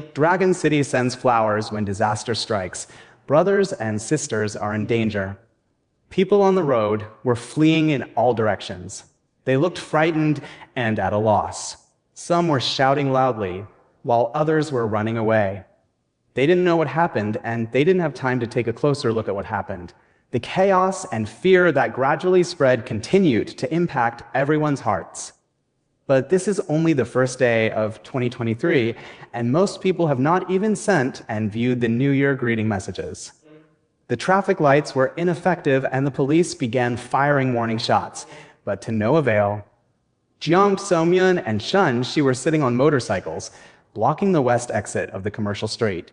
Dragon City sends flowers when disaster strikes. Brothers and sisters are in danger. People on the road were fleeing in all directions. They looked frightened and at a loss. Some were shouting loudly, while others were running away. They didn't know what happened, and they didn't have time to take a closer look at what happened. The chaos and fear that gradually spread continued to impact everyone's hearts. But this is only the first day of 2023, and most people have not even sent and viewed the New Year greeting messages. The traffic lights were ineffective, and the police began firing warning shots, but to no avail. Jiang Somyun and Chun Shi were sitting on motorcycles, blocking the west exit of the commercial street.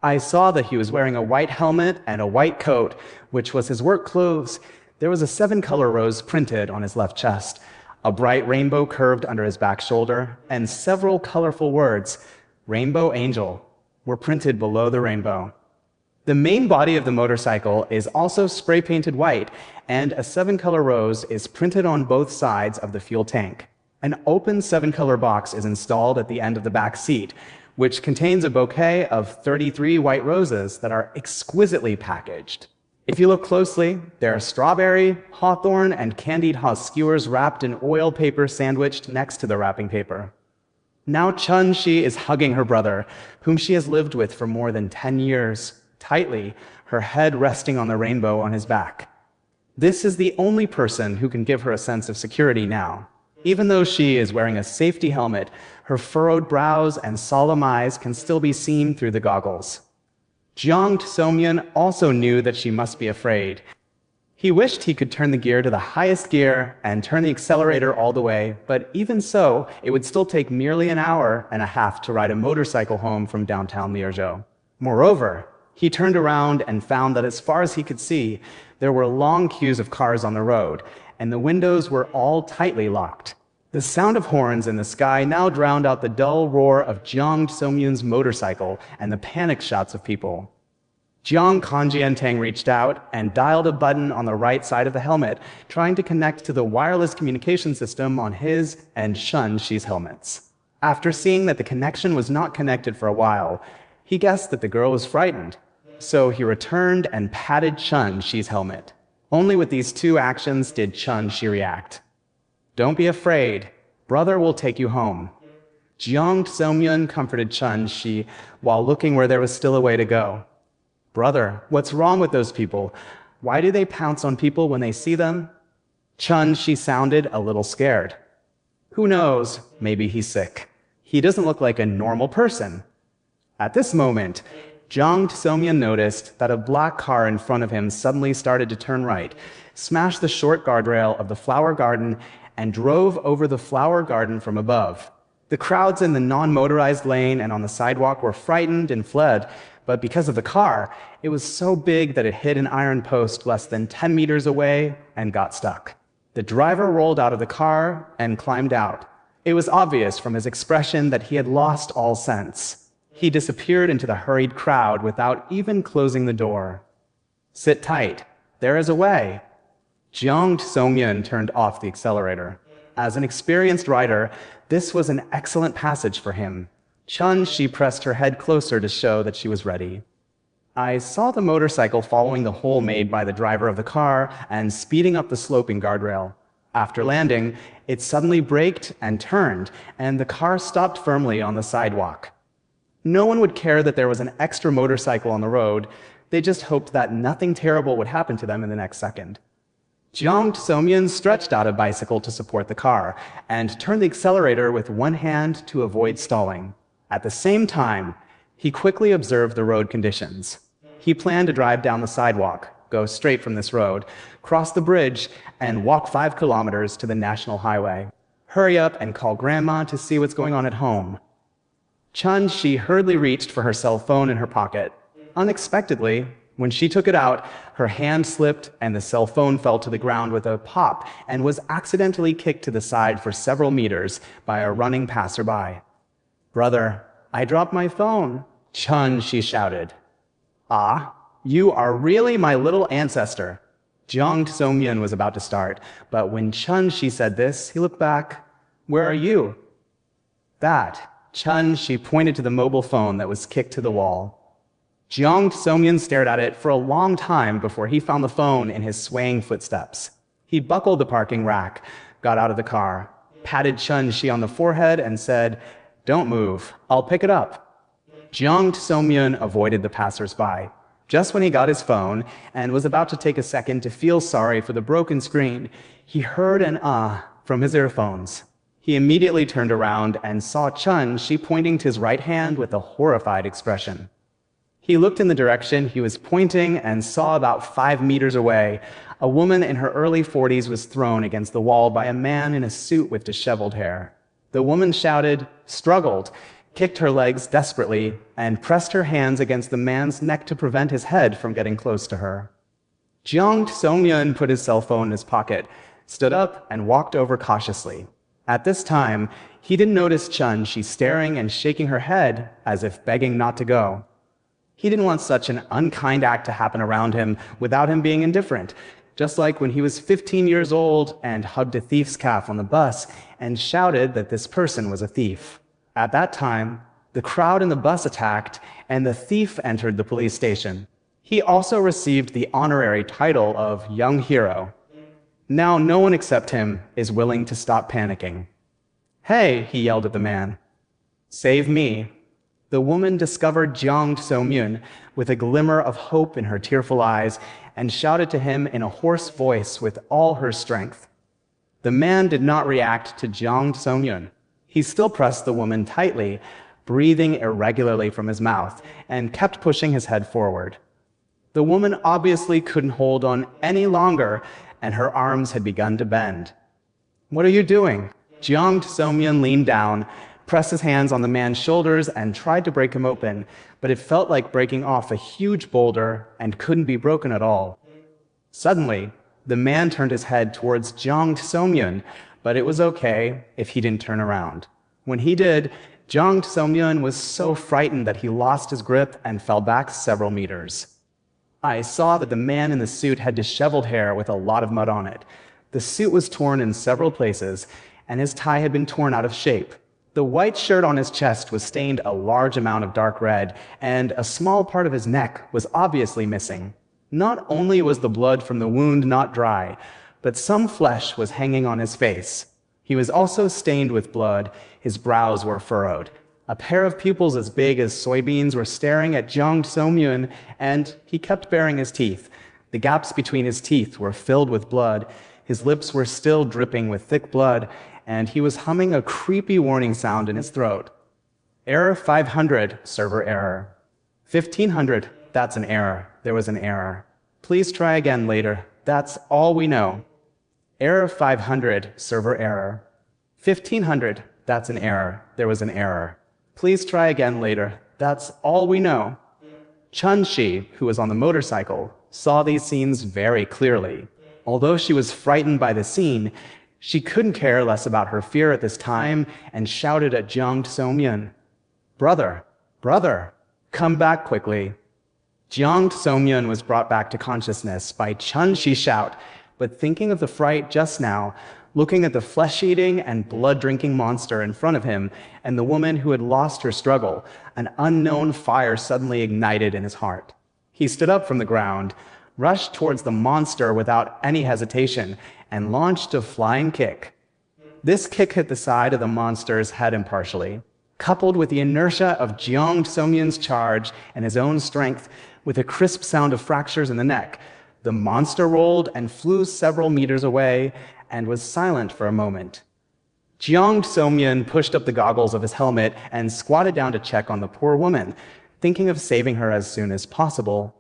I saw that he was wearing a white helmet and a white coat, which was his work clothes. There was a 7-color rose printed on his left chest, a bright rainbow curved under his back shoulder, and several colorful words, Rainbow Angel, were printed below the rainbow. The main body of the motorcycle is also spray-painted white, and a 7-color rose is printed on both sides of the fuel tank. An open 7-color box is installed at the end of the back seat, which contains a bouquet of 33 white roses that are exquisitely packaged. If you look closely, there are strawberry, hawthorn, and candied haw skewers wrapped in oil paper sandwiched next to the wrapping paper. Now Chun Shi is hugging her brother, whom she has lived with for more than 10 years, tightly, her head resting on the rainbow on his back. This is the only person who can give her a sense of security now. Even though she is wearing a safety helmet, her furrowed brows and solemn eyes can still be seen through the goggles. Jiang Somyun also knew that she must be afraid. He wished he could turn the gear to the highest gear and turn the accelerator all the way, but even so, it would still take nearly an hour and a half to ride a motorcycle home from downtown Liezhou. Moreover, he turned around and found that as far as he could see, there were long queues of cars on the road, and the windows were all tightly locked. The sound of horns in the sky now drowned out the dull roar of Jiang Somyun's motorcycle and the panic shots of people. Jiang Kanjiantang reached out and dialed a button on the right side of the helmet, trying to connect to the wireless communication system on his and Chun Shi's helmets. After seeing that the connection was not connected for a while, he guessed that the girl was frightened, so he returned and patted Chun Shi's helmet. Only with these two actions did Chun Shi react. Don't be afraid. Brother will take you home. Jiang Somyun comforted Chun Shi while looking where there was still a way to go. Brother, what's wrong with those people? Why do they pounce on people when they see them? Chun Shi sounded a little scared. Who knows? Maybe he's sick. He doesn't look like a normal person. At this moment, Jiang Somyun noticed that a black car in front of him suddenly started to turn right, smashed the short guardrail of the flower garden, and drove over the flower garden from above. The crowds in the non-motorized lane and on the sidewalk were frightened and fled, but because of the car, it was so big that it hit an iron post less than 10 meters away and got stuck. The driver rolled out of the car and climbed out. It was obvious from his expression that he had lost all sense. He disappeared into the hurried crowd without even closing the door. Sit tight. There is a way. Jiang Somyun turned off the accelerator. As an experienced rider, this was an excellent passage for him. Chun Shi pressed her head closer to show that she was ready. I saw the motorcycle following the hole made by the driver of the car and speeding up the sloping guardrail. After landing, it suddenly braked and turned, and the car stopped firmly on the sidewalk. No one would care that there was an extra motorcycle on the road. They just hoped that nothing terrible would happen to them in the next second. Jiang Somyun stretched out a bicycle to support the car and turned the accelerator with one hand to avoid stalling. At the same time, he quickly observed the road conditions. He planned to drive down the sidewalk, go straight from this road, cross the bridge, and walk 5 kilometers to the national highway. Hurry up and call Grandma to see what's going on at home. Chun Shi hurriedly reached for her cell phone in her pocket. Unexpectedly, when she took it out, her hand slipped and the cell phone fell to the ground with a pop and was accidentally kicked to the side for several meters by a running passerby. Brother, I dropped my phone, Chun Shi shouted. Ah, you are really my little ancestor. Jiang Somyun was about to start, but when Chun Shi said this, he looked back. Where are you? That, Chun, she pointed to the mobile phone that was kicked to the wall. Jiang Somyun stared at it for a long time before he found the phone in his swaying footsteps. He buckled the parking rack, got out of the car, patted Chun Shi on the forehead, and said, "Don't move, I'll pick it up." Jiang Somyun avoided the passers-by. Just when he got his phone and was about to take a second to feel sorry for the broken screen, he heard an "ah" from his earphones. He immediately turned around and saw Chun Shi pointing to his right hand with a horrified expression. He looked in the direction he was pointing and saw about 5 meters away, a woman in her early 40s was thrown against the wall by a man in a suit with disheveled hair. The woman shouted, struggled, kicked her legs desperately, and pressed her hands against the man's neck to prevent his head from getting close to her. Jiang Somyun put his cell phone in his pocket, stood up, and walked over cautiously. At this time, he didn't notice Chun Shi staring and shaking her head as if begging not to go. He didn't want such an unkind act to happen around him without him being indifferent, just like when he was 15 years old and hugged a thief's calf on the bus and shouted that this person was a thief. At that time, the crowd in the bus attacked and the thief entered the police station. He also received the honorary title of Young Hero. Now no one except him is willing to stop panicking. "Hey," he yelled at the man. "Save me." The woman discovered Jiang Somyun with a glimmer of hope in her tearful eyes and shouted to him in a hoarse voice with all her strength. The man did not react to Jiang Somyun. He still pressed the woman tightly, breathing irregularly from his mouth, and kept pushing his head forward. The woman obviously couldn't hold on any longer, and her arms had begun to bend. "What are you doing?" Jiang Somyun leaned down, pressed his hands on the man's shoulders, and tried to break him open, but it felt like breaking off a huge boulder and couldn't be broken at all. Suddenly, the man turned his head towards Jiang Somyun, but it was okay if he didn't turn around. When he did, Jiang Somyun was so frightened that he lost his grip and fell back several meters. I saw that the man in the suit had disheveled hair with a lot of mud on it. The suit was torn in several places, and his tie had been torn out of shape. The white shirt on his chest was stained a large amount of dark red, and a small part of his neck was obviously missing. Not only was the blood from the wound not dry, but some flesh was hanging on his face. He was also stained with blood, his brows were furrowed. A pair of pupils as big as soybeans were staring at Jiang Somyun, and he kept baring his teeth. The gaps between his teeth were filled with blood, his lips were still dripping with thick blood, and he was humming a creepy warning sound in his throat. "Error 500, server error. 1500, that's an error. There was an error. Please try again later. That's all we know." "Error 500, server error. 1500, that's an error. There was an error. Please try again later. That's all we know." Chun Shi, who was on the motorcycle, saw these scenes very clearly. Although she was frightened by the scene, she couldn't care less about her fear at this time and shouted at Jiang Somyun, "Brother, brother, come back quickly." Jiang Somyun was brought back to consciousness by Chun Shi's shout, but thinking of the fright just now, looking at the flesh-eating and blood-drinking monster in front of him and the woman who had lost her struggle, an unknown fire suddenly ignited in his heart. He stood up from the ground, rushed towards the monster without any hesitation, and launched a flying kick. This kick hit the side of the monster's head impartially. Coupled with the inertia of Jiang Somyun's charge and his own strength, with a crisp sound of fractures in the neck, the monster rolled and flew several meters away and was silent for a moment. Jiang Somyun pushed up the goggles of his helmet and squatted down to check on the poor woman, thinking of saving her as soon as possible.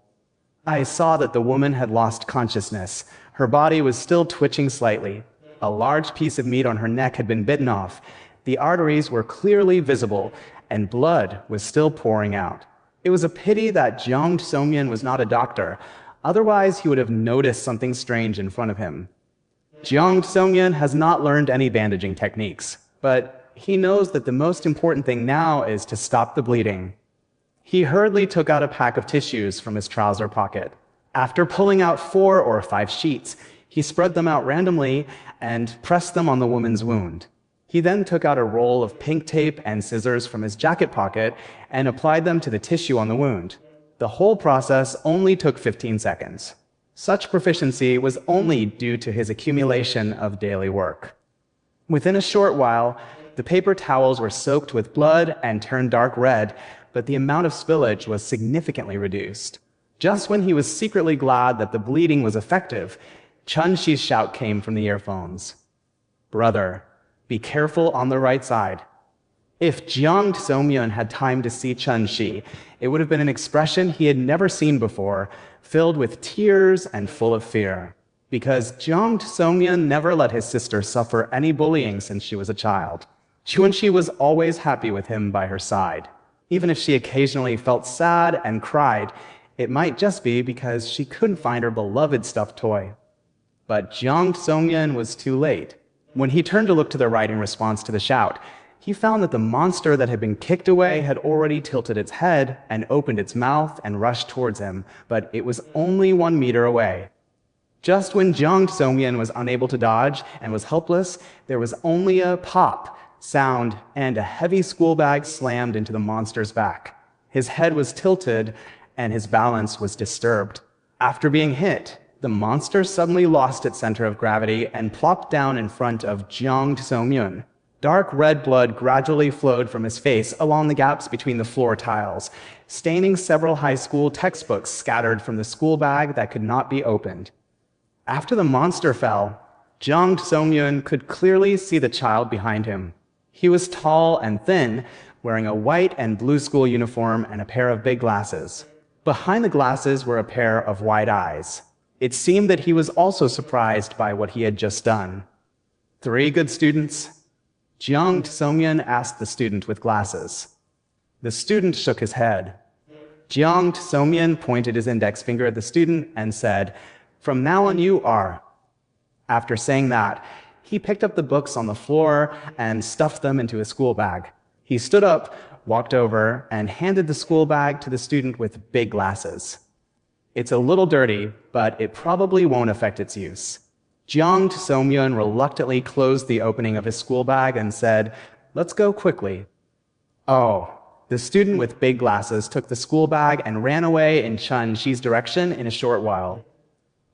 I saw that the woman had lost consciousness. Her body was still twitching slightly. A large piece of meat on her neck had been bitten off. The arteries were clearly visible, and blood was still pouring out. It was a pity that Jiang Somyun was not a doctor. Otherwise, he would have noticed something strange in front of him. Jiang Somyun has not learned any bandaging techniques, but he knows that the most important thing now is to stop the bleeding. He hurriedly took out a pack of tissues from his trouser pocket. After pulling out 4 or 5 sheets, he spread them out randomly and pressed them on the woman's wound. He then took out a roll of pink tape and scissors from his jacket pocket and applied them to the tissue on the wound. The whole process only took 15 seconds. Such proficiency was only due to his accumulation of daily work. Within a short while, the paper towels were soaked with blood and turned dark red, but the amount of spillage was significantly reduced. Just when he was secretly glad that the bleeding was effective, Chun-Shi's shout came from the earphones. "Brother, be careful on the right side." If Jiang Somyun had time to see Chun-Shi, it would have been an expression he had never seen before, filled with tears and full of fear. Because Jiang Somyun never let his sister suffer any bullying since she was a child. Chun-Shi was always happy with him by her side. Even if she occasionally felt sad and cried, it might just be because she couldn't find her beloved stuffed toy. But Jiang Somyun was too late. When he turned to look to the right in response to the shout, he found that the monster that had been kicked away had already tilted its head and opened its mouth and rushed towards him, but it was only 1 meter away. Just when Jiang Somyun was unable to dodge and was helpless, there was only a pop sound and a heavy school bag slammed into the monster's back. His head was tilted and his balance was disturbed. After being hit, the monster suddenly lost its center of gravity and plopped down in front of Jiang Somyun. Dark red blood gradually flowed from his face along the gaps between the floor tiles, staining several high school textbooks scattered from the school bag that could not be opened. After the monster fell, Jiang Somyun could clearly see the child behind him. He was tall and thin, wearing a white and blue school uniform and a pair of big glasses. Behind the glasses were a pair of wide eyes. It seemed that he was also surprised by what he had just done. "3 good students?" Jiang Somyun asked the student with glasses. The student shook his head. Jiang Somyun pointed his index finger at the student and said, "From now on you are." After saying that, he picked up the books on the floor and stuffed them into his school bag. He stood up, walked over, and handed the school bag to the student with big glasses. "It's a little dirty, but it probably won't affect its use." Jiang Somyun reluctantly closed the opening of his school bag and said, "Let's go quickly." "Oh." The student with big glasses took the school bag and ran away in Chun-Shi's direction in a short while.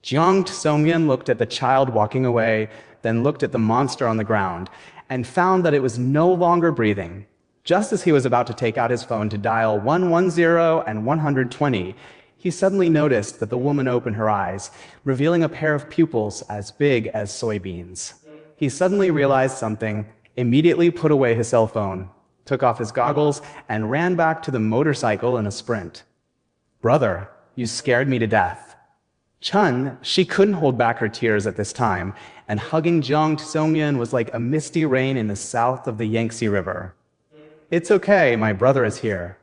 Jiang Somyun looked at the child walking away, then looked at the monster on the ground, and found that it was no longer breathing. Just as he was about to take out his phone to dial 110 and 120, he suddenly noticed that the woman opened her eyes, revealing a pair of pupils as big as soybeans. He suddenly realized something, immediately put away his cell phone, took off his goggles, and ran back to the motorcycle in a sprint. "Brother, you scared me to death." She couldn't hold back her tears at this time, and hugging Jiang Somyun was like a misty rain in the south of the Yangtze River. "It's okay, my brother is here."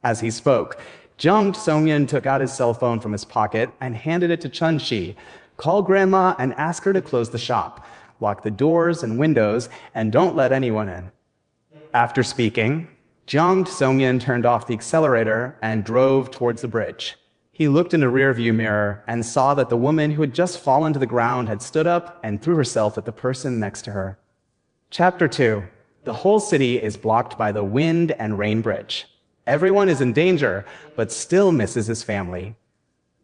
As he spoke, Jiang Somyun took out his cell phone from his pocket and handed it to Chun-Shi. "Call Grandma and ask her to close the shop, lock the doors and windows, and don't let anyone in." After speaking, Jiang Somyun turned off the accelerator and drove towards the bridge. He looked in a rearview mirror and saw that the woman who had just fallen to the ground had stood up and threw herself at the person next to her. Chapter 2. The whole city is blocked by the wind and rain bridge. Everyone is in danger, but still misses his family.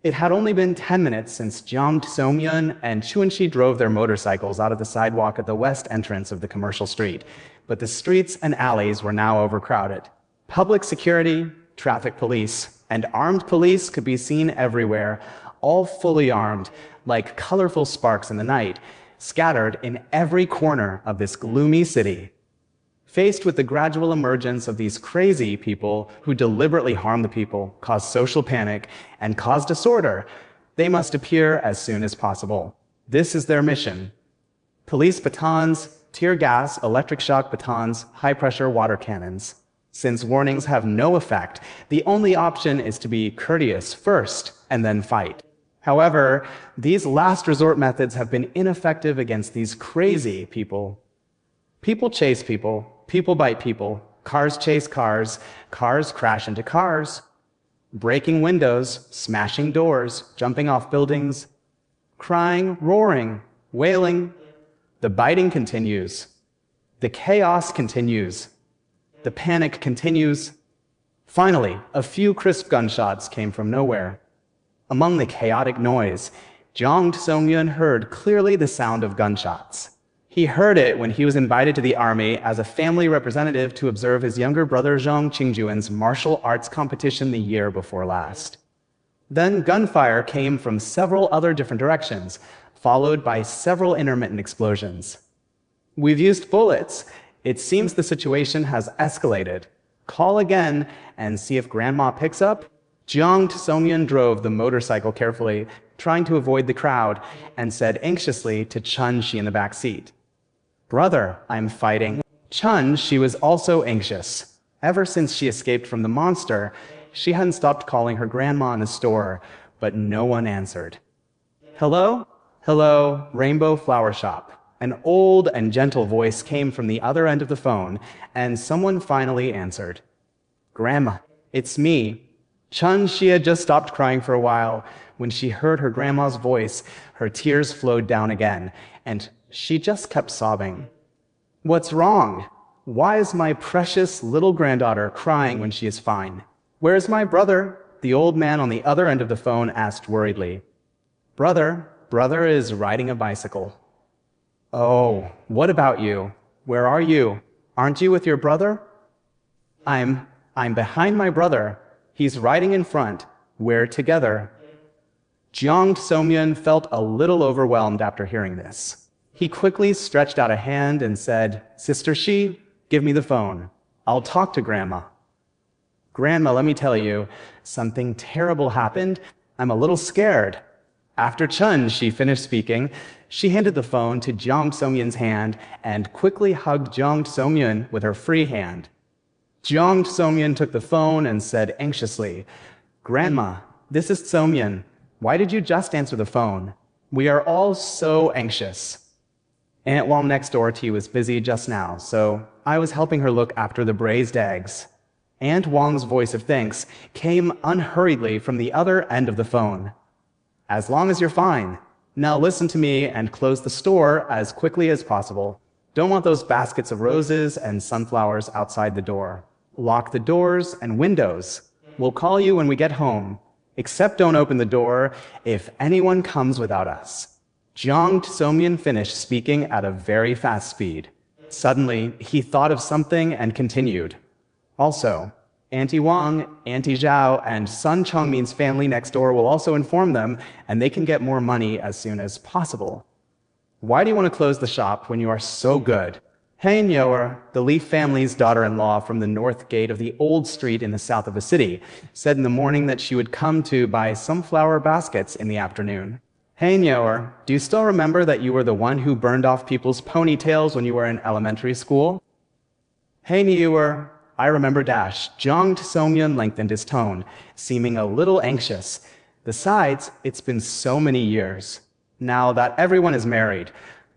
It had only been 10 minutes since Jiang Somyun and Chun-Shi drove their motorcycles out of the sidewalk at the west entrance of the commercial street, but the streets and alleys were now overcrowded. Public security, traffic police, and armed police could be seen everywhere, all fully armed, like colorful sparks in the night, scattered in every corner of this gloomy city. Faced with the gradual emergence of these crazy people who deliberately harm the people, cause social panic, and cause disorder, they must appear as soon as possible. This is their mission. Police batons, tear gas, electric shock batons, high-pressure water cannons. Since warnings have no effect, the only option is to be courteous first and then fight. However, these last resort methods have been ineffective against these crazy people. People chase people, people bite people, cars chase cars, cars crash into cars, breaking windows, smashing doors, jumping off buildings, crying, roaring, wailing. The biting continues. The chaos continues. The panic continues. Finally, a few crisp gunshots came from nowhere. Among the chaotic noise, Jang Song-yun heard clearly the sound of gunshots. He heard it when he was invited to the army as a family representative to observe his younger brother Zhang Qingjuan's martial arts competition the year before last. Then gunfire came from several other different directions, followed by several intermittent explosions. We've used bullets. It seems the situation has escalated. Call again and see if Grandma picks up. Jiang Song-yun drove the motorcycle carefully, trying to avoid the crowd, and said anxiously to Chun Shi in the back seat, "Brother, I'm fighting." Chun Shi was also anxious. Ever since she escaped from the monster, she hadn't stopped calling her grandma in the store, but no one answered. "Hello? Hello, Rainbow Flower Shop." An old and gentle voice came from the other end of the phone, and someone finally answered. "Grandma, it's me." Chun Shi had just stopped crying for a while. When she heard her grandma's voice, her tears flowed down again, and she just kept sobbing. "What's wrong? Why is my precious little granddaughter crying when she is fine? Where's my brother?" The old man on the other end of the phone asked worriedly. Brother is riding a bicycle." "Oh, what about you? Where are you? Aren't you with your brother?" I'm behind my brother. He's riding in front. We're together." Jiang Song-yun felt a little overwhelmed after hearing this. He quickly stretched out a hand and said, "Sister Shi, give me the phone. I'll talk to Grandma." "Grandma, let me tell you, something terrible happened. I'm a little scared." After Chun Shi finished speaking, she handed the phone to Jiang Song-yun's hand and quickly hugged Jiang Song-yun with her free hand. Jiang Song-yun took the phone and said anxiously, "Grandma, this is Song-yun. Why did you just answer the phone? We are all so anxious." Aunt Wong next door to you was busy just now, so I was helping her look after the braised eggs. Aunt Wong's voice of thanks came unhurriedly from the other end of the phone. "As long as you're fine. Now listen to me and close the store as quickly as possible. Don't want those baskets of roses and sunflowers outside the door. Lock the doors and windows. We'll call you when we get home. Except don't open the door if anyone comes without us." Jiang Song-yun finished speaking at a very fast speed. Suddenly, he thought of something and continued. "Also, Auntie Wang, Auntie Zhao, and Sun Chongmin's family next door will also inform them, and they can get more money as soon as possible." "Why do you want to close the shop when you are so good?" Hein Yoer, the Li family's daughter-in-law from the north gate of the old street in the south of the city, said in the morning that she would come to buy sunflower baskets in the afternoon. "Hein Yoer, do you still remember that you were the one who burned off people's ponytails when you were in elementary school?" "Hein Yoer, I remember dash." Jiang Song-yun lengthened his tone, seeming a little anxious. "Besides, it's been so many years. Now that everyone is married,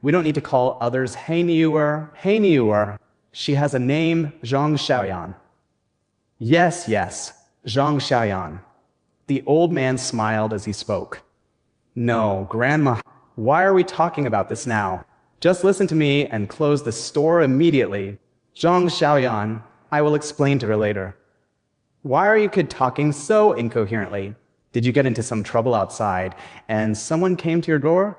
we don't need to call others Hein Yoer, Hein Yoer. She has a name, Zhang Xiaoyan." Yes, Zhang Xiaoyan." The old man smiled as he spoke. "No, Grandma, why are we talking about this now? Just listen to me and close the store immediately. Zhang Xiaoyan, I will explain to her later." "Why are you kid talking so incoherently? Did you get into some trouble outside and someone came to your door?"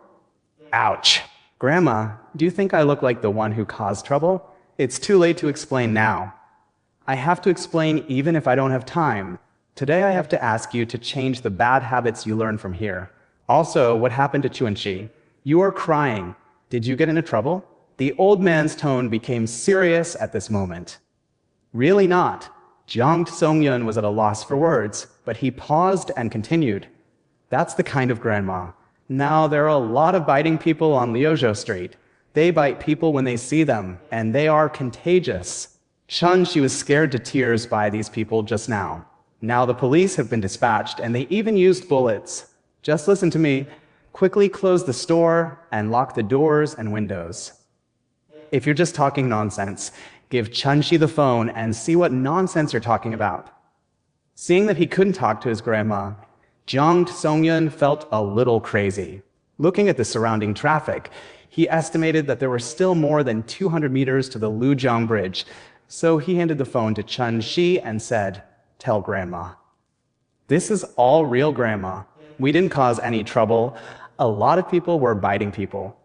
"Ouch. Grandma, do you think I look like the one who caused trouble? It's too late to explain now." "I have to explain even if I don't have time. Today I have to ask you to change the bad habits you learned from here. Also, what happened to Chun Shi? You are crying. Did you get into trouble?" The old man's tone became serious at this moment. "Really not." Jiang Song-yun was at a loss for words, but he paused and continued. "That's the kind of grandma. Now, there are a lot of biting people on Liuzhou Street. They bite people when they see them, and they are contagious." Chun Shi was scared to tears by these people just now. Now the police have been dispatched, and they even used bullets. Just listen to me. Quickly close the store and lock the doors and windows. If you're just talking nonsense, give Chun Shi the phone and see what nonsense you're talking about. Seeing that he couldn't talk to his grandma, Jiang Song-yun felt a little crazy. Looking at the surrounding traffic, He estimated that there were still more than 200 meters to the Lujiang Bridge, so he handed the phone to Chen Shi and said, "Tell Grandma." "This is all real, Grandma. We didn't cause any trouble. A lot of people were biting people."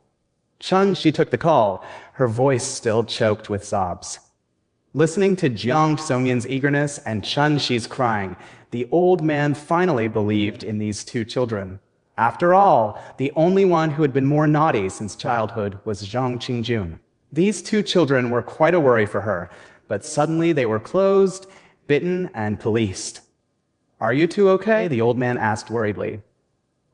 Chen Shi took the call, her voice still choked with sobs. Listening to Jiang Songyan's eagerness and Chen Shi's crying, the old man finally believed in these two children. After all, the only one who had been more naughty since childhood was Zhang Qingjun. These two children were quite a worry for her, but suddenly they were closed, bitten, and policed. "Are you two okay?" the old man asked worriedly.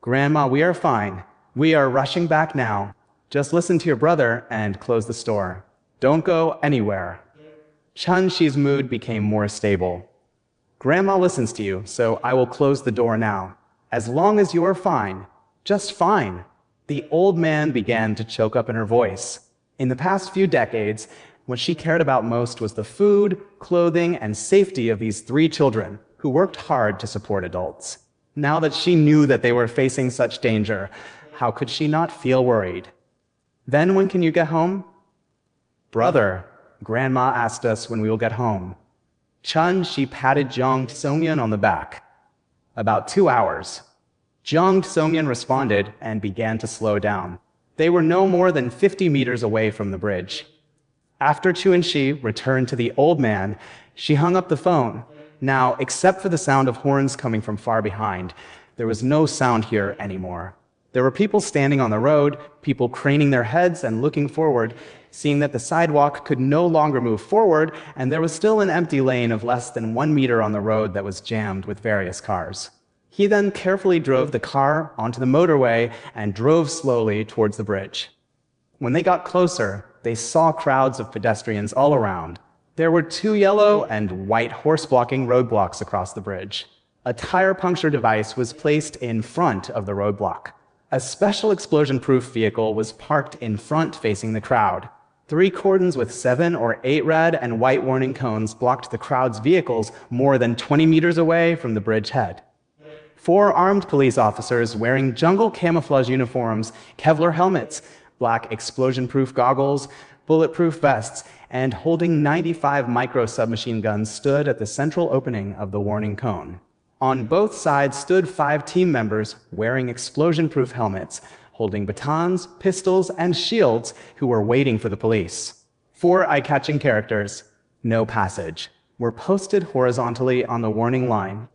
"Grandma, we are fine. We are rushing back now. Just listen to your brother and close the store. Don't go anywhere." Chen Shi's mood became more stable. "Grandma listens to you, so I will close the door now. As long as you are fine, just fine." The old man began to choke up in her voice. In the past few decades, what she cared about most was the food, clothing, and safety of these three children who worked hard to support adults. Now that she knew that they were facing such danger, how could she not feel worried? "Then when can you get home?" "Brother, Grandma asked us when we will get home." Chen Shi patted Jiang Songyan on the back. "About 2 hours." Jiang Songyan responded and began to slow down. They were no more than 50 meters away from the bridge. After Chen Shi returned to the old man, she hung up the phone. Now, except for the sound of horns coming from far behind, there was no sound here anymore. There were people standing on the road, people craning their heads and looking forward, seeing that the sidewalk could no longer move forward, and there was still an empty lane of less than 1 meter on the road that was jammed with various cars. He then carefully drove the car onto the motorway and drove slowly towards the bridge. When they got closer, they saw crowds of pedestrians all around. There were 2 yellow and white horse-blocking roadblocks across the bridge. A tire puncture device was placed in front of the roadblock. A special explosion-proof vehicle was parked in front facing the crowd. 3 cordons with 7 or 8 red and white warning cones blocked the crowd's vehicles more than 20 meters away from the bridge head. 4 armed police officers wearing jungle camouflage uniforms, Kevlar helmets, black explosion-proof goggles, bulletproof vests, and holding 95 micro-submachine guns stood at the central opening of the warning cone. On both sides stood 5 team members wearing explosion-proof helmets, holding batons, pistols, and shields who were waiting for the police. 4 eye-catching characters, "No passage," were posted horizontally on the warning line.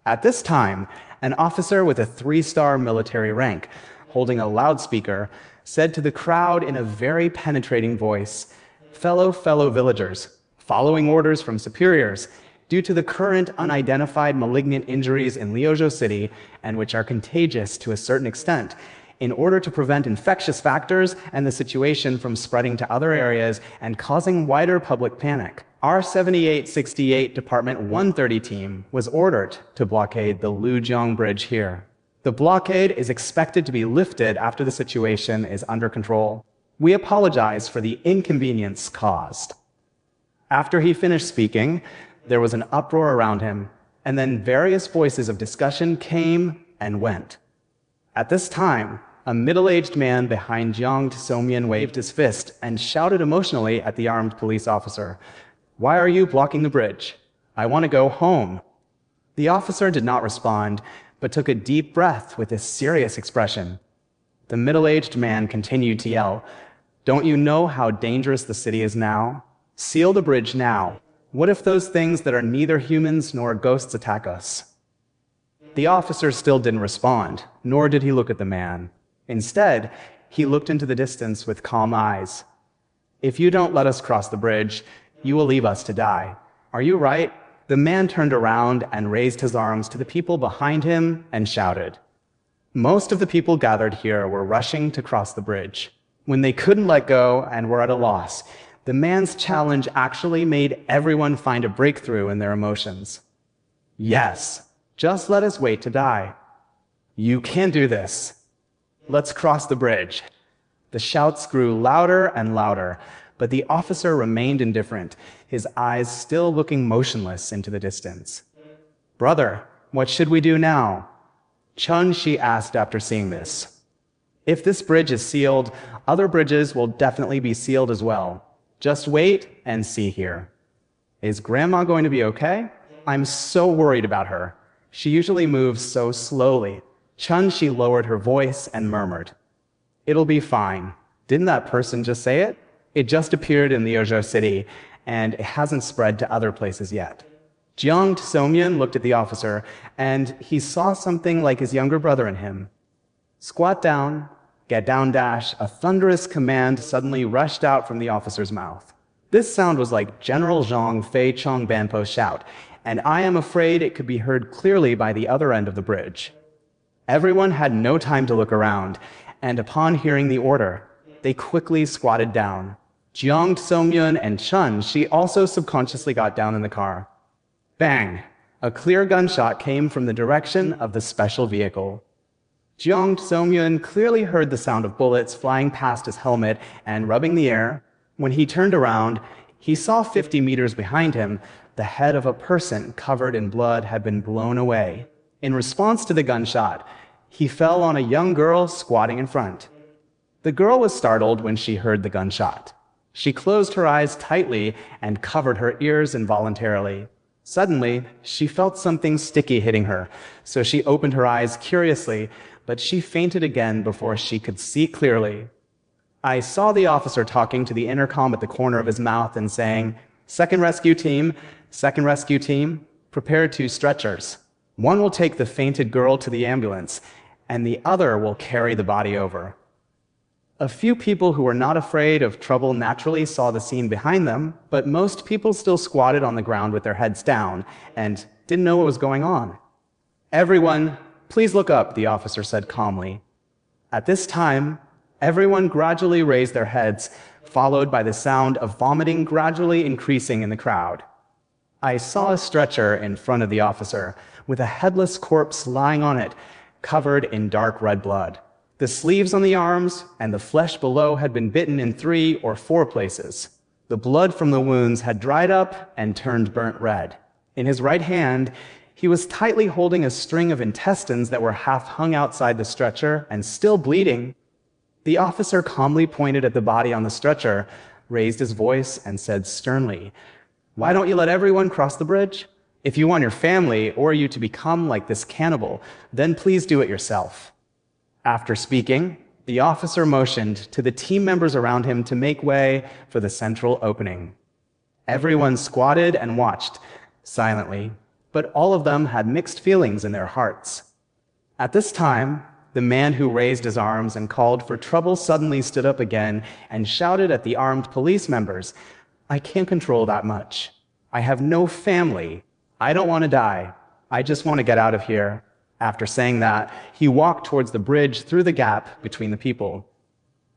At this time, an officer with a 3-star military rank, holding a loudspeaker, said to the crowd in a very penetrating voice, fellow villagers, following orders from superiors, due to the current unidentified malignant injuries in Liuzhou City, and which are contagious to a certain extent, in order to prevent infectious factors and the situation from spreading to other areas and causing wider public panic, our 7868 Department 130 team was ordered to blockade the Lujiang Bridge here. The blockade is expected to be lifted after the situation is under control. We apologize for the inconvenience caused. After he finished speaking, there was an uproar around him, and then various voices of discussion came and went. At this time, a middle-aged man behind Jiang Songyan waved his fist and shouted emotionally at the armed police officer, "Why are you blocking the bridge? I want to go home." The officer did not respond, but took a deep breath with a serious expression. The middle-aged man continued to yell, "Don't you know how dangerous the city is now? Seal the bridge now. What if those things that are neither humans nor ghosts attack us?" The officer still didn't respond, nor did he look at the man. Instead, he looked into the distance with calm eyes. "If you don't let us cross the bridge, you will leave us to die. Are you right?" The man turned around and raised his arms to the people behind him and shouted. Most of the people gathered here were rushing to cross the bridge. When they couldn't let go and were at a loss, the man's challenge actually made everyone find a breakthrough in their emotions. "Yes, just let us wait to die. You can do this. Let's cross the bridge." The shouts grew louder and louder, but the officer remained indifferent, his eyes still looking motionless into the distance. "Brother, what should we do now?" Chen Shi asked after seeing this. If this bridge is sealed, other bridges will definitely be sealed as well. Just wait and see here. Is Grandma going to be okay? I'm so worried about her. She usually moves so slowly. Chun-Shi lowered her voice and murmured, "It'll be fine. Didn't that person just say it? It just appeared in the Liuzhou city, and it hasn't spread to other places yet." Jiang Somyun looked at the officer, and he saw something like his younger brother in him. Squat down, get down dash, a thunderous command suddenly rushed out from the officer's mouth. This sound was like General Zhang Fei Chong Banpo's shout, and I am afraid it could be heard clearly by the other end of the bridge. Everyone had no time to look around, and upon hearing the order, they quickly squatted down. Jiang Somyun and Chun-Shi also subconsciously got down in the car. Bang! A clear gunshot came from the direction of the special vehicle. Jiang Somyun clearly heard the sound of bullets flying past his helmet and rubbing the air. When he turned around, he saw 50 meters behind him, the head of a person covered in blood had been blown away. In response to the gunshot, he fell on a young girl squatting in front. The girl was startled when she heard the gunshot. She closed her eyes tightly and covered her ears involuntarily. Suddenly, she felt something sticky hitting her, so she opened her eyes curiously, but she fainted again before she could see clearly. I saw the officer talking to the intercom at the corner of his mouth and saying, second rescue team, prepare 2 stretchers. One will take the fainted girl to the ambulance, and the other will carry the body over." A few people who were not afraid of trouble naturally saw the scene behind them, but most people still squatted on the ground with their heads down and didn't know what was going on. "Everyone, please look up," the officer said calmly. At this time, everyone gradually raised their heads, followed by the sound of vomiting gradually increasing in the crowd. I saw a stretcher in front of the officer, with a headless corpse lying on it, covered in dark red blood. The sleeves on the arms and the flesh below had been bitten in 3 or 4 places. The blood from the wounds had dried up and turned burnt red. In his right hand, he was tightly holding a string of intestines that were half hung outside the stretcher and still bleeding. The officer calmly pointed at the body on the stretcher, raised his voice, and said sternly, "Why don't you let everyone cross the bridge? If you want your family or you to become like this cannibal, then please do it yourself." After speaking, the officer motioned to the team members around him to make way for the central opening. Everyone squatted and watched, silently, but all of them had mixed feelings in their hearts. At this time, the man who raised his arms and called for trouble suddenly stood up again and shouted at the armed police members, "I can't control that much. I have no family. I don't want to die. I just want to get out of here." After saying that, he walked towards the bridge through the gap between the people.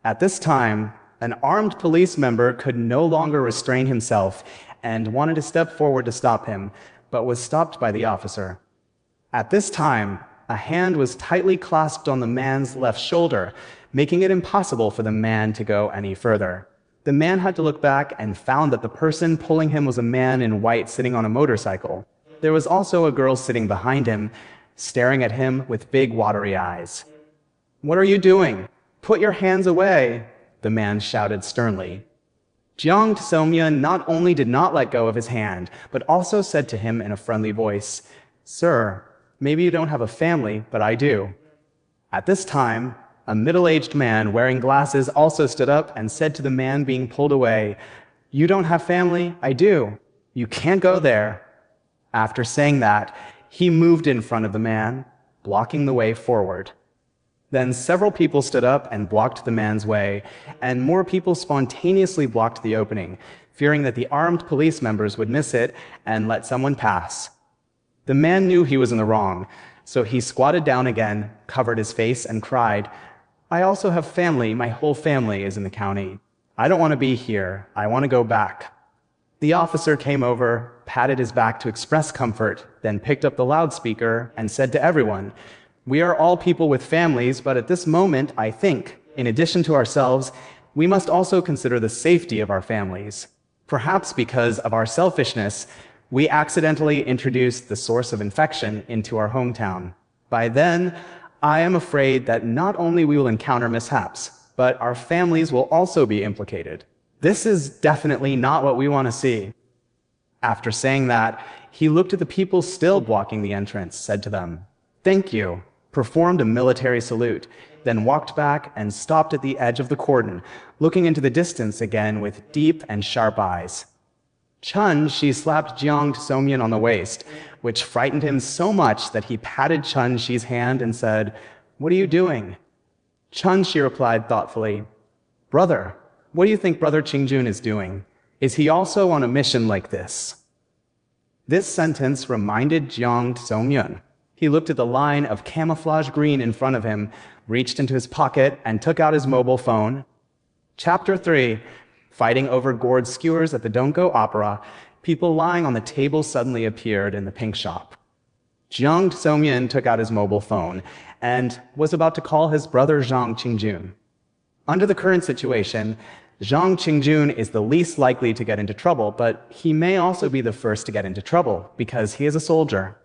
At this time, an armed police member could no longer restrain himself and wanted to step forward to stop him, but was stopped by the officer. At this time, a hand was tightly clasped on the man's left shoulder, making it impossible for the man to go any further. The man had to look back and found that the person pulling him was a man in white sitting on a motorcycle. There was also a girl sitting behind him, staring at him with big watery eyes. "What are you doing? Put your hands away," the man shouted sternly. Jiang Somyun not only did not let go of his hand, but also said to him in a friendly voice, "Sir, maybe you don't have a family, but I do." At this time, a middle-aged man wearing glasses also stood up and said to the man being pulled away, "You don't have family? I do. You can't go there." After saying that, he moved in front of the man, blocking the way forward. Then several people stood up and blocked the man's way, and more people spontaneously blocked the opening, fearing that the armed police members would miss it and let someone pass. The man knew he was in the wrong, so he squatted down again, covered his face, and cried, "I also have family. My whole family is in the county. I don't want to be here. I want to go back." The officer came over, patted his back to express comfort, then picked up the loudspeaker and said to everyone, "We are all people with families, but at this moment, I think, in addition to ourselves, we must also consider the safety of our families. Perhaps because of our selfishness, we accidentally introduced the source of infection into our hometown. By then, I am afraid that not only we will encounter mishaps, but our families will also be implicated. This is definitely not what we want to see." After saying that, he looked at the people still blocking the entrance, said to them, "Thank you," performed a military salute, then walked back and stopped at the edge of the cordon, looking into the distance again with deep and sharp eyes. Chun Shi slapped Jiang Somyun on the waist, which frightened him so much that he patted Chun Shi's hand and said, "What are you doing?" Chun Shi replied thoughtfully, "Brother, what do you think Brother Qingjun is doing? Is he also on a mission like this?" This sentence reminded Jiang Somyun. He looked at the line of camouflage green in front of him, reached into his pocket, and took out his mobile phone. Chapter 3. Fighting over gourd skewers at the Donko Opera, people lying on the table suddenly appeared in the pink shop. Jiang Somyun took out his mobile phone and was about to call his brother Zhang Qingjun. Under the current situation, Zhang Qingjun is the least likely to get into trouble, but he may also be the first to get into trouble because he is a soldier.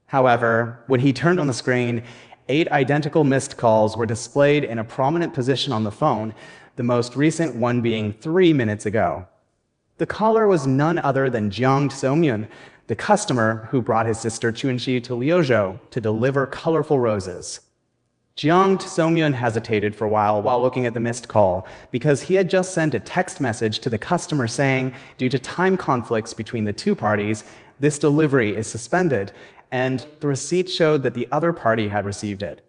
However, when he turned on the screen, 8 identical missed calls were displayed in a prominent position on the phone, the most recent one being 3 minutes ago. The caller was none other than Jiang Somyun, the customer who brought his sister Chunxi to Liuzhou to deliver colorful roses. Jiang Somyun hesitated for a while looking at the missed call because he had just sent a text message to the customer saying, due to time conflicts between the two parties, this delivery is suspended, and the receipt showed that the other party had received it.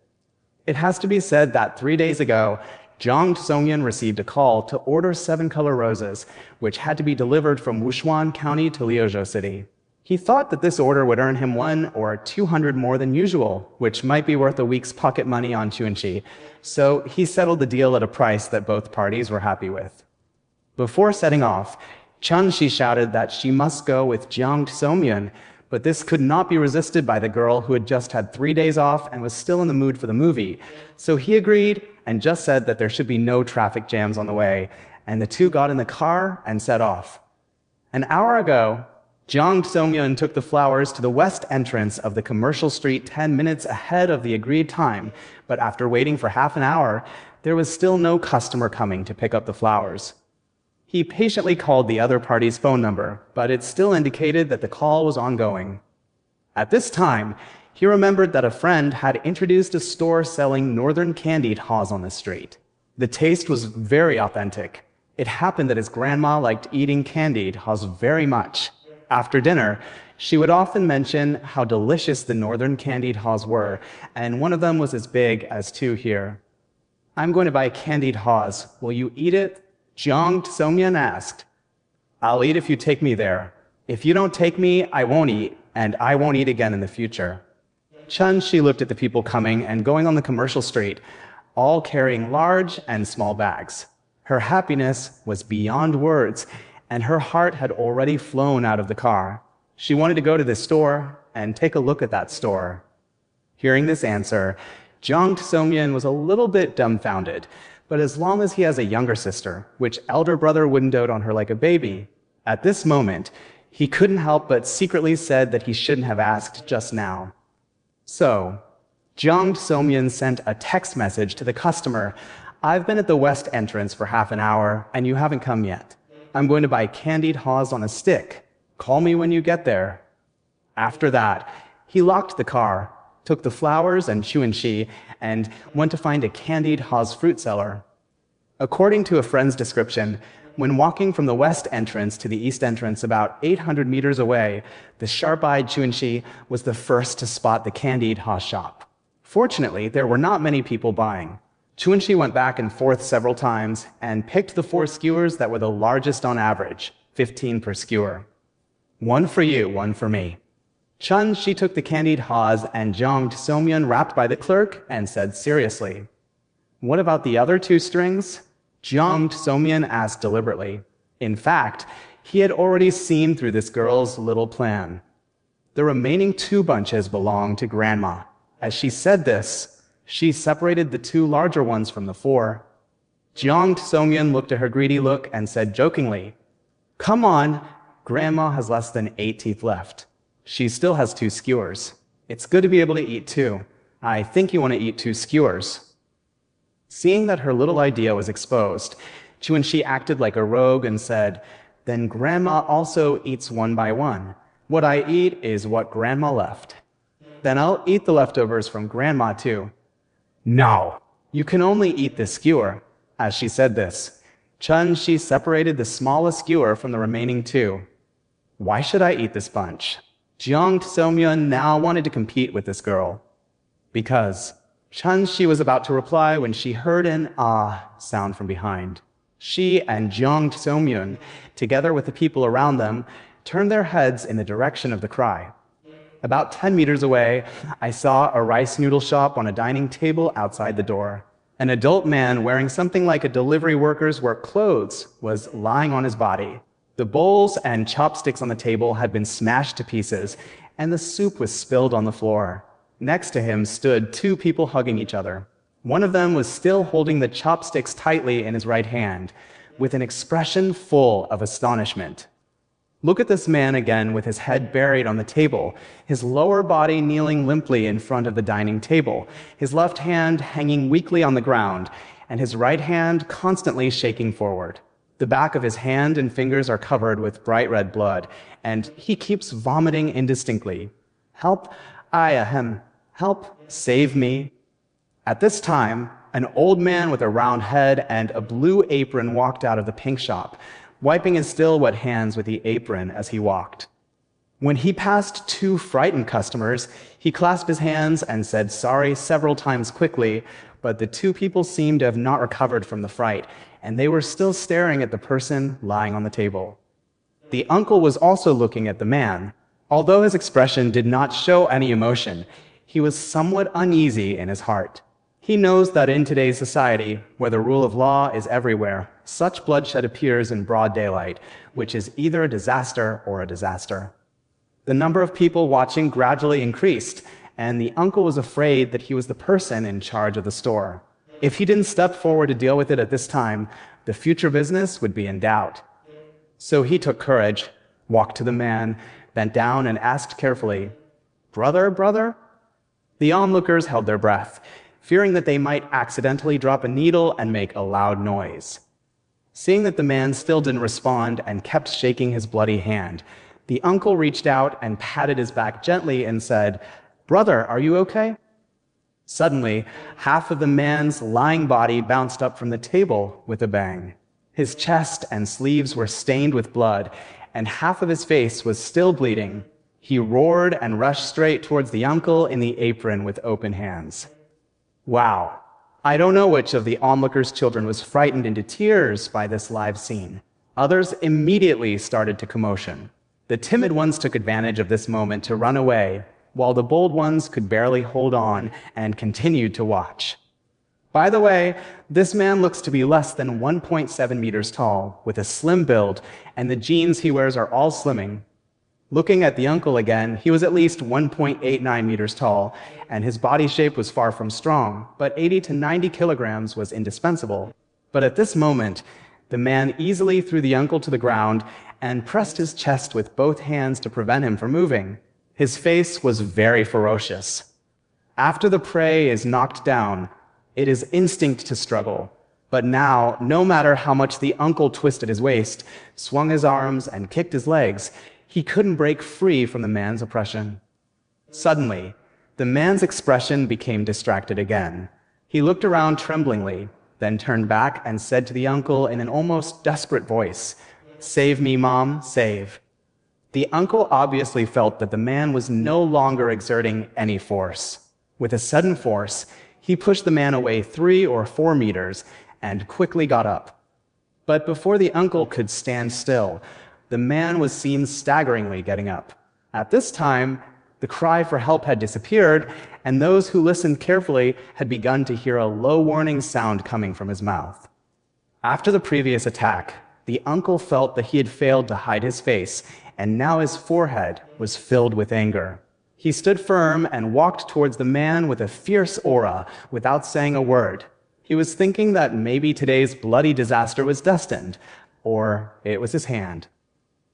It has to be said that 3 days ago, Jiang Somyun received a call to order 7 color roses, which had to be delivered from Wushuan County to Liuzhou City. He thought that this order would earn him 1 or 200 more than usual, which might be worth a week's pocket money on Chunxi, so he settled the deal at a price that both parties were happy with. Before setting off, Chunxi shouted that she must go with Jiang Somyun, but this could not be resisted by the girl who had just had 3 days off and was still in the mood for the movie, so he agreed and just said that there should be no traffic jams on the way, and the two got in the car and set off. An hour ago, Jiang Somyun took the flowers to the west entrance of the commercial street 10 minutes ahead of the agreed time, but after waiting for half an hour, there was still no customer coming to pick up the flowers. He patiently called the other party's phone number, but it still indicated that the call was ongoing. At this time, he remembered that a friend had introduced a store selling northern candied haws on the street. The taste was very authentic. It happened that his grandma liked eating candied haws very much. After dinner, she would often mention how delicious the northern candied haws were, and one of them was as big as 2 here. "I'm going to buy candied haws. Will you eat it?" Jiang Somyun asked. "I'll eat if you take me there. If you don't take me, I won't eat, and I won't eat again in the future." Chun Shi looked at the people coming and going on the commercial street, all carrying large and small bags. Her happiness was beyond words, and her heart had already flown out of the car. She wanted to go to this store and take a look at that store. Hearing this answer, Jiang Somyun was a little bit dumbfounded, but as long as he has a younger sister, which elder brother wouldn't dote on her like a baby, at this moment, he couldn't help but secretly said that he shouldn't have asked just now. So, Jiang Somyun sent a text message to the customer, "I've been at the west entrance for half an hour, and you haven't come yet. I'm going to buy candied haws on a stick. Call me when you get there." After that, he locked the car, took the flowers and Chunxi, and went to find a candied haws fruit seller. According to a friend's description, when walking from the west entrance to the east entrance about 800 meters away, the sharp-eyed Chunxi was the first to spot the candied haws shop. Fortunately, there were not many people buying. Chunxi went back and forth several times and picked the 4 skewers that were the largest on average, 15 per skewer. "One for you, one for me." Chun Shi took the candied haws, and Jiang Somyun rapped by the clerk and said seriously, "What about the other 2 strings?" Jiang Somyun asked deliberately. In fact, he had already seen through this girl's little plan. The remaining 2 bunches belonged to Grandma. As she said this, she separated the 2 larger ones from the 4. Jiang Somyun looked at her greedy look and said jokingly, "Come on, Grandma has less than 8 teeth left. She still has 2 skewers. It's good to be able to eat too. I think you want to eat 2 skewers." Seeing that her little idea was exposed, Chuanxi acted like a rogue and said, "Then Grandma also eats one by one. What I eat is what Grandma left. Then I'll eat the leftovers from Grandma too." "No, you can only eat this skewer." As she said this, Chuanxi separated the smallest skewer from the remaining 2. "Why should I eat this bunch?" Jiang Tseomyun now wanted to compete with this girl. "Because." Chuanxi was about to reply when she heard an "ah" sound from behind. She and Jiang Tseomyun, together with the people around them, turned their heads in the direction of the cry. About 10 meters away, I saw a rice noodle shop on a dining table outside the door. An adult man wearing something like a delivery worker's work clothes was lying on his body. The bowls and chopsticks on the table had been smashed to pieces, and the soup was spilled on the floor. Next to him stood 2 people hugging each other. One of them was still holding the chopsticks tightly in his right hand, with an expression full of astonishment. Look at this man again with his head buried on the table, his lower body kneeling limply in front of the dining table, his left hand hanging weakly on the ground, and his right hand constantly shaking forward. The back of his hand and fingers are covered with bright red blood, and he keeps vomiting indistinctly. "Help, help, save me." At this time, an old man with a round head and a blue apron walked out of the pink shop, wiping his still wet hands with the apron as he walked. When he passed 2 frightened customers, he clasped his hands and said sorry several times quickly, but the 2 people seemed to have not recovered from the fright, and they were still staring at the person lying on the table. The uncle was also looking at the man. Although his expression did not show any emotion, he was somewhat uneasy in his heart. He knows that in today's society, where the rule of law is everywhere, such bloodshed appears in broad daylight, which is either a disaster or a disaster. The number of people watching gradually increased, and the uncle was afraid that he was the person in charge of the store. If he didn't step forward to deal with it at this time, the future business would be in doubt. So he took courage, walked to the man, bent down and asked carefully, Brother? The onlookers held their breath, fearing that they might accidentally drop a needle and make a loud noise. Seeing that the man still didn't respond and kept shaking his bloody hand, the uncle reached out and patted his back gently and said, Brother, are you okay? Suddenly, half of the man's lying body bounced up from the table with a bang. His chest and sleeves were stained with blood, and half of his face was still bleeding. He roared and rushed straight towards the uncle in the apron with open hands. Wow. I don't know which of the onlookers' children was frightened into tears by this live scene. Others immediately started to commotion. The timid ones took advantage of this moment to run away, while the bold ones could barely hold on and continued to watch. By the way, this man looks to be less than 1.7 meters tall, with a slim build, and the jeans he wears are all slimming. Looking at the uncle again, he was at least 1.89 meters tall, and his body shape was far from strong, but 80 to 90 kilograms was indispensable. But at this moment, the man easily threw the uncle to the ground and pressed his chest with both hands to prevent him from moving. His face was very ferocious. After the prey is knocked down, it is instinct to struggle. But now, no matter how much the uncle twisted his waist, swung his arms, and kicked his legs, he couldn't break free from the man's oppression. Suddenly, the man's expression became distracted again. He looked around tremblingly, then turned back and said to the uncle in an almost desperate voice, Save me, Mom, save. The uncle obviously felt that the man was no longer exerting any force. With a sudden force, he pushed the man away 3 or 4 meters and quickly got up. But before the uncle could stand still, the man was seen staggeringly getting up. At this time, the cry for help had disappeared, and those who listened carefully had begun to hear a low warning sound coming from his mouth. After the previous attack, the uncle felt that he had failed to hide his face, and now his forehead was filled with anger. He stood firm and walked towards the man with a fierce aura without saying a word. He was thinking that maybe today's bloody disaster was destined, or it was his hand.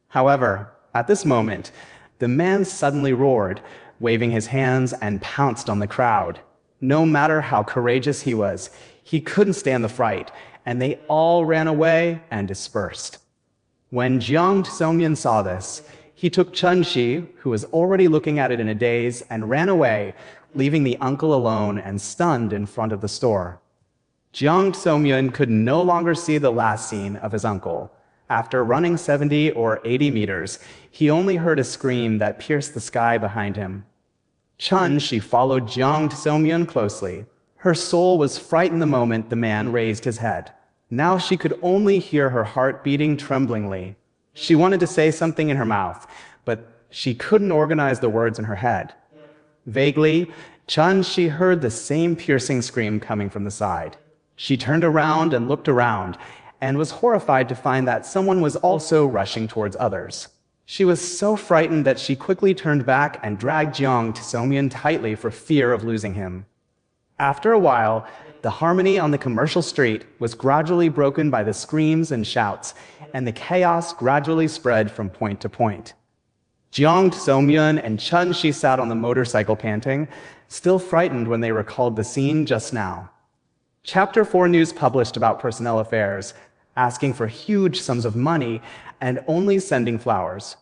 However, at this moment, the man suddenly roared, waving his hands and pounced on the crowd. No matter how courageous he was, he couldn't stand the fright, and they all ran away and dispersed. When Jiang Songyan saw this, he took Chun Shi, who was already looking at it in a daze, and ran away, leaving the uncle alone and stunned in front of the store. Jiang Songyan could no longer see the last scene of his uncle. After running 70 or 80 meters, he only heard a scream that pierced the sky behind him. Chun Shi followed Jiang Songyan closely. Her soul was frightened the moment the man raised his head. Now she could only hear her heart beating tremblingly. She wanted to say something in her mouth, but she couldn't organize the words in her head. Vaguely, Chun Shi heard the same piercing scream coming from the side. She turned around and looked around, and was horrified to find that someone was also rushing towards others. She was so frightened that she quickly turned back and dragged Jiang Songyan tightly for fear of losing him. After a while, the harmony on the commercial street was gradually broken by the screams and shouts, and the chaos gradually spread from point to point. Jiang Songyan and Chun Shi sat on the motorcycle panting, still frightened when they recalled the scene just now. Chapter 4 news published about personnel affairs, asking for huge sums of money and only sending flowers.